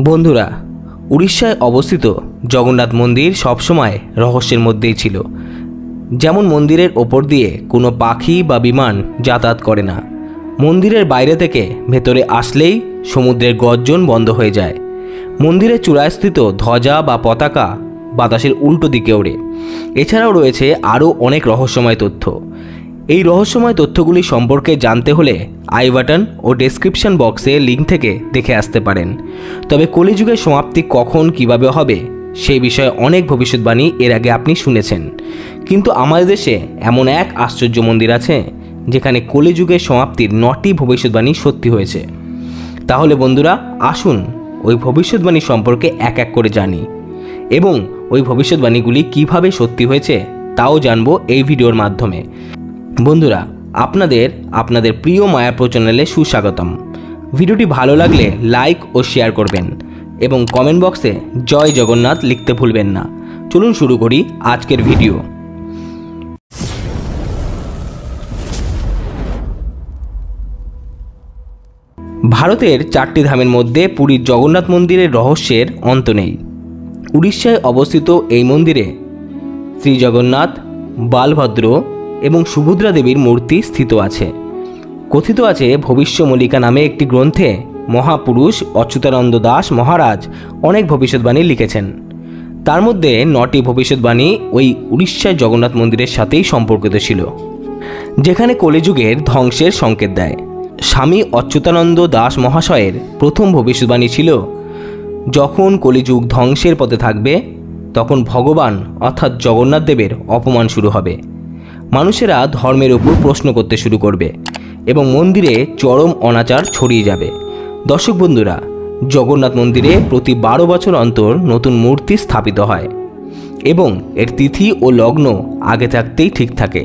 বন্ধুরা, উড়িষ্যায় অবস্থিত জগন্নাথ মন্দির সবসময় রহস্যের মধ্যেই ছিল। যেমন মন্দিরের ওপর দিয়ে কোনো পাখি বা বিমান যাতায়াত করে না। মন্দিরের বাইরে থেকে ভেতরে আসলেই সমুদ্রের গর্জন বন্ধ হয়ে যায়। মন্দিরের চূড়ায় স্থিত ধ্বজা বা পতাকা বাতাসের উল্টো দিকে ওড়ে। এছাড়াও রয়েছে আরও অনেক রহস্যময় তথ্য। এই রহস্যময় তথ্যগুলি সম্পর্কে জানতে হলে আই বাটন ও ডেসক্রিপশন বক্সে লিঙ্ক থেকে দেখে আসতে পারেন। তবে কলিযুগের সমাপ্তি কখন কিভাবে হবে সেই বিষয়ে অনেক ভবিষ্যৎবাণী এর আগে আপনি শুনেছেন, কিন্তু আমাদের দেশে এমন এক আশ্চর্য মন্দির আছে যেখানে কলিযুগের সমাপ্তির 9টি ভবিষ্যৎবাণী সত্যি হয়েছে। তাহলে বন্ধুরা, আসুন ওই ভবিষ্যৎবাণী সম্পর্কে এক এক করে জানি এবং ওই ভবিষ্যৎবাণীগুলি কিভাবে সত্যি হয়েছে তাও জানবো এই ভিডিওর মাধ্যমে। বন্ধুরা, আপনাদের প্রিয় মায়াপুর চ্যানেলে সুস্বাগতম। ভিডিওটি ভালো লাগলে লাইক ও শেয়ার করবেন এবং কমেন্ট বক্সে জয় জগন্নাথ লিখতে ভুলবেন না। চলুন শুরু করি আজকের ভিডিও। ভারতের 4টি ধামের মধ্যে পুরীর জগন্নাথ মন্দিরের রহস্যের অন্ত নেই। উড়িষ্যায় অবস্থিত এই মন্দিরে শ্রী জগন্নাথ, বালভদ্র এবং সুভদ্রা দেবীর মূর্তি স্থিত আছে। কথিত আছে ভবিষ্যমল্লিকা নামে একটি গ্রন্থে মহাপুরুষ অচ্যুতানন্দ দাস মহারাজ অনেক ভবিষ্যৎবাণী লিখেছেন। তার মধ্যে 9টি ভবিষ্যৎবাণী ওই উড়িষ্যার জগন্নাথ মন্দিরের সাথেই সম্পর্কিত ছিল, যেখানে কলিযুগের ধ্বংসের সংকেত দেয়। স্বামী অচ্যুতানন্দ দাস মহাশয়ের প্রথম ভবিষ্যৎবাণী ছিল, যখন কলিযুগ ধ্বংসের পথে থাকবে তখন ভগবান অর্থাৎ জগন্নাথ দেবের অপমান শুরু হবে। মানুষেরা ধর্মের উপর প্রশ্ন করতে শুরু করবে এবং মন্দিরে চরম অনাচার ছড়িয়ে যাবে। দর্শক বন্ধুরা, জগন্নাথ মন্দিরে প্রতি 12 বছর অন্তর নতুন মূর্তি স্থাপিত হয় এবং এর তিথি ও লগ্ন আগে থাকতেই ঠিক থাকে,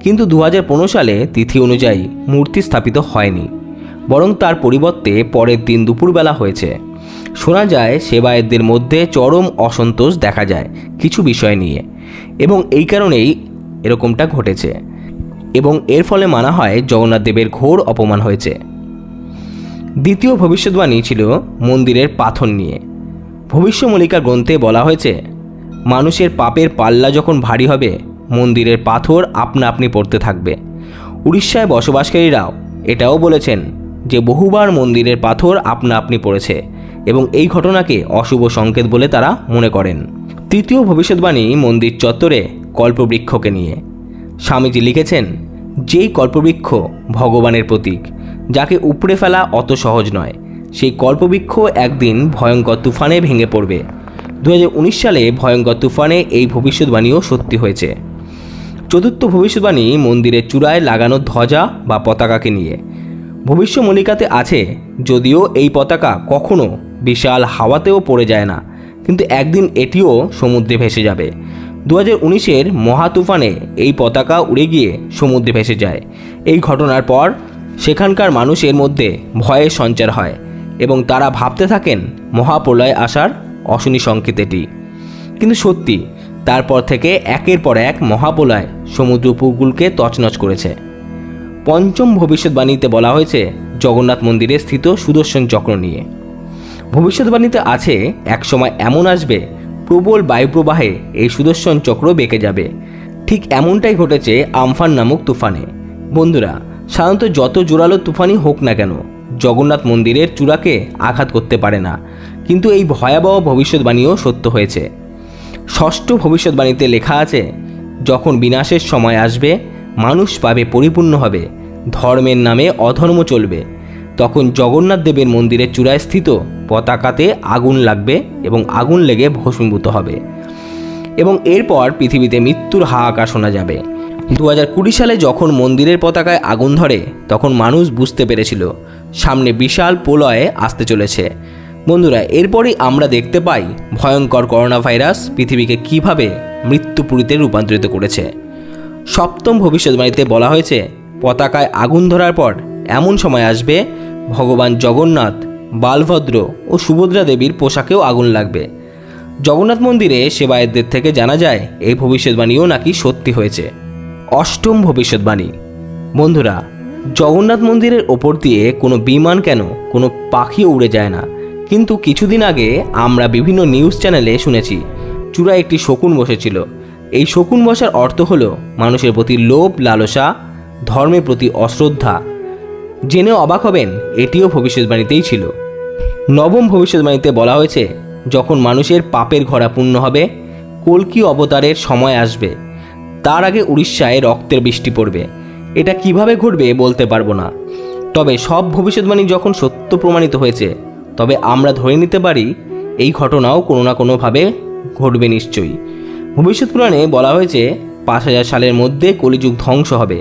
কিন্তু 2015 সালে তিথি অনুযায়ী মূর্তি স্থাপিত হয়নি, বরং তার পরিবর্তে পরের দিন দুপুরবেলা হয়েছে। শোনা যায় সেবায়েতদের মধ্যে চরম অসন্তোষ দেখা যায় কিছু বিষয় নিয়ে এবং এই কারণেই এরকমটা ঘটেছে এবং এর ফলে মানা হয় জগন্নাথ দেবের ঘোর অপমান হয়েছে। দ্বিতীয় ভবিষ্যৎবাণী ছিল মন্দিরের পাথর নিয়ে। ভবিষ্যমল্লিকা গ্রন্থে বলা হয়েছে, মানুষের পাপের পাল্লা যখন ভারী হবে মন্দিরের পাথর আপনা আপনি পড়তে থাকবে। উড়িষ্যায় বসবাসকারীরাও এটাও বলেছেন যে বহুবার মন্দিরের পাথর আপনা আপনি পড়েছে এবং এই ঘটনাকে অশুভ সংকেত বলে তারা মনে করেন। তৃতীয় ভবিষ্যৎবাণী মন্দির চত্বরে কল্পবৃক্ষকে নিয়ে। স্বামীজি লিখেছেন, যেই কল্পবৃক্ষ ভগবানের প্রতীক, যাকে উপড়ে ফেলা অত সহজ নয়, সেই কল্পবৃক্ষ একদিন ভয়ঙ্কর তুফানে ভেঙে পড়বে। 2019 সালে ভয়ঙ্কর তুফানে এই ভবিষ্যৎবাণীও সত্যি হয়েছে। চতুর্থ ভবিষ্যৎবাণী মন্দিরের চূড়ায় লাগানো ধ্বজা বা পতাকাকে নিয়ে। ভবিষ্যমল্লিকাতে আছে, যদিও এই পতাকা কখনো বিশাল হাওয়াতেও পড়ে যায় না, কিন্তু একদিন এটিও সমুদ্রে ভেসে যাবে। 2019-এর মহা তুফানে এই পতাকা উড়ে গিয়ে সমুদ্রে ভেসে যায়। এই ঘটনার পর সেখানকার মানুষের মধ্যে ভয়ের সঞ্চার হয় এবং তারা ভাবতে থাকেন মহাপ্রলয় আসার অশনি সংকেত এটি। কিন্তু সত্যি, তারপর থেকে একের পর এক মহাপ্রলয় সমুদ্র উপকূলকে তছনছ করেছে। পঞ্চম ভবিষ্যৎবাণীতে বলা হয়েছে জগন্নাথ মন্দিরে স্থিত সুদর্শন চক্র নিয়ে। ভবিষ্যৎবাণীতে আছে, একসময় এমন আসবে প্রবল বায়ুপ্রবাহে এই সুদর্শন চক্র বেঁকে যাবে। ঠিক এমনটাই ঘটেছে আমফান নামক তুফানে। বন্ধুরা, সাধারণত যত জোরালো তুফানই হোক না কেন জগন্নাথ মন্দিরের চূড়াকে আঘাত করতে পারে না, কিন্তু এই ভয়াবহ ভবিষ্যৎবাণীও সত্য হয়েছে। ষষ্ঠ ভবিষ্যৎবাণীতে লেখা আছে, যখন বিনাশের সময় আসবে, মানুষ পাবে পরিপূর্ণ হবে, ধর্মের নামে অধর্ম চলবে, তখন জগন্নাথ দেবের মন্দিরের চূড়ায় স্থিত পতাকাতে আগুন লাগবে এবং আগুন লেগে ভস্মীভূত হবে এবং এরপর পৃথিবীতে মৃত্যুর হাহাকার শোনা যাবে। 2020 সালে যখন মন্দিরের পতাকায় আগুন ধরে তখন মানুষ বুঝতে পেরেছিল সামনে বিশাল প্রলয় আসতে চলেছে। বন্ধুরা, এরপরই আমরা দেখতে পাই ভয়ঙ্কর করোনা ভাইরাস পৃথিবীকে কিভাবে মৃত্যুপুরীতে রূপান্তরিত করেছে। সপ্তম ভবিষ্যৎবাণীতে বলা হয়েছে, পতাকায় আগুন ধরার পর এমন সময় আসবে ভগবান জগন্নাথ, বালভদ্র ও সুভদ্রা দেবীর পোশাকেও আগুন লাগবে। জগন্নাথ মন্দিরে সেবায়েতদের থেকে জানা যায় এই ভবিষ্যৎবাণীও নাকি সত্যি হয়েছে। অষ্টম ভবিষ্যৎবাণী। বন্ধুরা, জগন্নাথ মন্দিরের ওপর দিয়ে কোনো বিমান কেন, কোনো পাখিও উড়ে যায় না, কিন্তু কিছুদিন আগে আমরা বিভিন্ন নিউজ চ্যানেলে শুনেছি চূড়ায় একটি শকুন বসেছিল। এই শকুন বসার অর্থ হলো মানুষের প্রতি লোভ, লালসা, ধর্মের প্রতি অশ্রদ্ধা। জেনেও অবাক হবেন, এটিও ভবিষ্যৎবাণীতেই ছিল। নবম ভবিষ্যৎবাণীতে বলা হয়েছে, যখন মানুষের পাপের ঘোড়া পূর্ণ হবে, কল্কি অবতারের সময় আসবে, তার আগে উড়িষ্যায় রক্তের বৃষ্টি পড়বে। এটা কিভাবে ঘটবে বলতে পারবো না, তবে সব ভবিষ্যৎবাণী যখন সত্য প্রমাণিত হয়েছে, তবে আমরা ধরে নিতে পারি এই ঘটনাও কোনো না কোনোভাবে ঘটবে নিশ্চয়ই। ভবিষ্যৎ পুরাণে বলা হয়েছে 5000 সালের মধ্যে কলিযুগ ধ্বংস হবে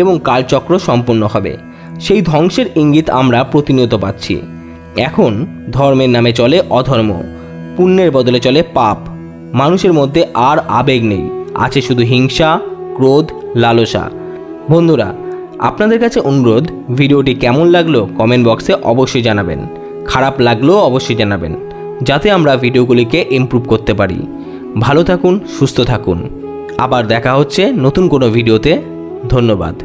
এবং কালচক্র সম্পূর্ণ হবে। সেই ধ্বংসের ইঙ্গিত আমরা প্রতিনিয়ত পাচ্ছি। এখন ধর্মের নামে চলে অধর্ম, পুণ্যের বদলে চলে পাপ। মানুষের মধ্যে আর আবেগ নেই, আছে শুধু হিংসা, ক্রোধ, লালসা। বন্ধুরা, আপনাদের কাছে অনুরোধ, ভিডিওটি কেমন লাগলো কমেন্ট বক্সে অবশ্যই জানাবেন। খারাপ লাগলেও অবশ্যই জানাবেন, যাতে আমরা ভিডিওগুলিকে ইমপ্রুভ করতে পারি। ভালো থাকুন, সুস্থ থাকুন। আবার দেখা হচ্ছে নতুন কোনো ভিডিওতে। ধন্যবাদ।